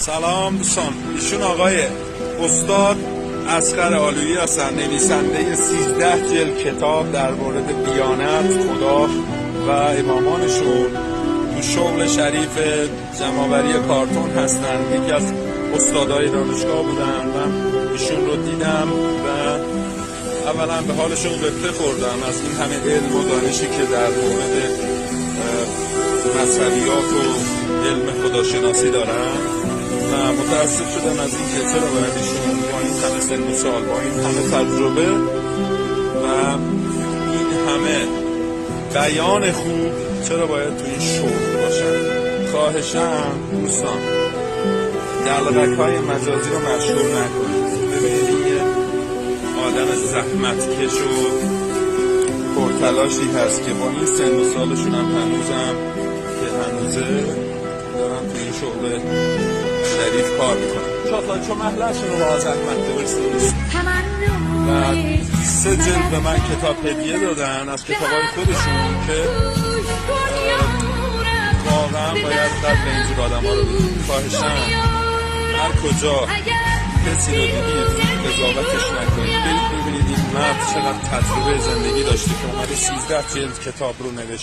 سلام دوستان، ایشون آقای استاد اصغر آلویی هستن، نویسنده 13 جلد کتاب در مورد دیانت، خدا و امامانشون. تو شغل شریف جمع‌آوری کارتون هستن. یکی از استادای دانشگاه بودن. من ایشون رو دیدم و اولا به حالشون قبطه خوردم از این همه علم و دانشی که در مورد مذهبیات و علم خداشناسی دارن و متاسف شدم از این که چرا باید ایشون با این همه سن و سال، با این همه تجربه و این همه بیان خوب چرا باید تو این شغل باشن. خواهشم دوستان دلغک‌های مجازی رو مشهور نکنید. ببینید این آدم زحمتکش و پرتلاشی هست که با این سن و سالشون هم هنوزم که هنوزه دارن تو این شغل شریف کار میکنن. چون محلهشون رو با زحمت درست و 3 جلد به من کتاب هدیه دادن از کتابای خودشون که واقعا باید قدر اینجور آدم ها رو بدید. خواهشم هر کجا کسی رو دیدید قضاوتش نکنید. برید ببینید این مرد چقدر تجربه زندگی داشته که اومده 13 جلد کتاب رو نوشته.